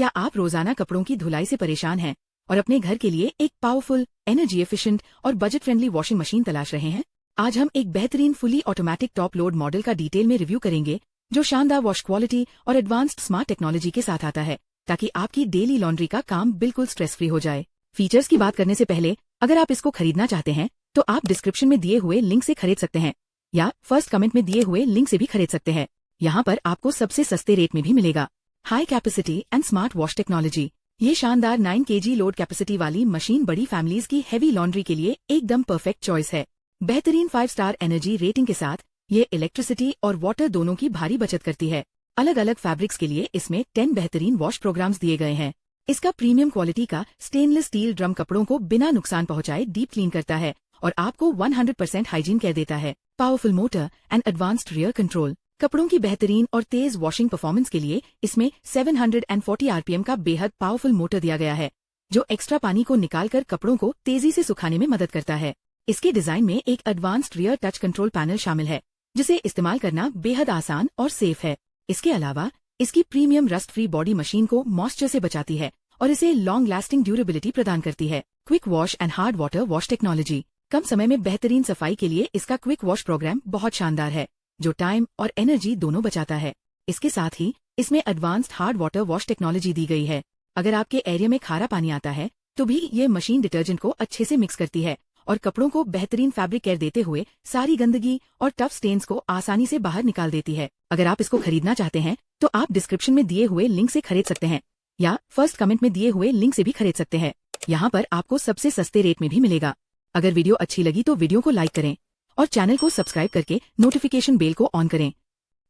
क्या आप रोजाना कपड़ों की धुलाई से परेशान हैं और अपने घर के लिए एक पावरफुल, एनर्जी एफिशिएंट और बजट फ्रेंडली वॉशिंग मशीन तलाश रहे हैं? आज हम एक बेहतरीन fully automatic top load model का डिटेल में रिव्यू करेंगे जो शानदार वॉश क्वालिटी और एडवांस्ड स्मार्ट टेक्नोलॉजी के साथ आता है, ताकि आपकी डेली लॉन्ड्री का काम बिल्कुल स्ट्रेस फ्री हो जाए। फीचर्स की बात करने से पहले, अगर आप इसको खरीदना चाहते हैं तो आप डिस्क्रिप्शन में दिए हुए लिंक से खरीद सकते हैं या फर्स्ट कमेंट में दिए हुए लिंक से भी खरीद सकते हैं। यहाँ पर आपको सबसे सस्ते रेट में भी मिलेगा। High capacity and smart wash technology. ये शानदार 9 kg लोड कैपेसिटी वाली मशीन बड़ी फैमिलीज की हैवी लॉन्ड्री के लिए एकदम परफेक्ट चॉइस है। बेहतरीन 5 स्टार एनर्जी रेटिंग के साथ ये इलेक्ट्रिसिटी और वाटर दोनों की भारी बचत करती है। अलग अलग फैब्रिक्स के लिए इसमें 10 बेहतरीन वॉश प्रोग्राम्स दिए गए हैं। इसका प्रीमियम क्वालिटी का स्टेनलेस स्टील ड्रम कपड़ों को बिना नुकसान पहुंचाए डीप क्लीन करता है और आपको 100% हाइजीन केयर देता है। Powerful motor and advanced rear control. कपड़ों की बेहतरीन और तेज वॉशिंग परफॉर्मेंस के लिए इसमें 740 RPM का बेहद पावरफुल मोटर दिया गया है, जो एक्स्ट्रा पानी को निकालकर कपड़ों को तेजी से सुखाने में मदद करता है। इसके डिजाइन में एक advanced rear touch control panel शामिल है, जिसे इस्तेमाल करना बेहद आसान और सेफ है। इसके अलावा इसकी premium rust free body machine को मॉइस्चर से बचाती है और इसे लॉन्ग लास्टिंग ड्यूरेबिलिटी प्रदान करती है। Quick wash and hard water wash technology. कम समय में बेहतरीन सफाई के लिए इसका क्विक वॉश प्रोग्राम बहुत शानदार है, जो टाइम और एनर्जी दोनों बचाता है। इसके साथ ही इसमें advanced hard water wash technology दी गई है। अगर आपके एरिया में खारा पानी आता है तो भी ये मशीन डिटर्जेंट को अच्छे से मिक्स करती है और कपड़ों को बेहतरीन फैब्रिक केयर देते हुए सारी गंदगी और टफ स्टेन्स को आसानी से बाहर निकाल देती है। अगर आप इसको खरीदना चाहते हैं तो आप डिस्क्रिप्शन में दिए हुए लिंक से खरीद सकते हैं या फर्स्ट कमेंट में दिए हुए लिंक से भी खरीद सकते हैं। यहाँ पर आपको सबसे सस्ते रेट में भी मिलेगा। अगर वीडियो अच्छी लगी तो वीडियो को लाइक करें और चैनल को सब्सक्राइब करके नोटिफिकेशन बेल को ऑन करें।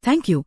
Thank you.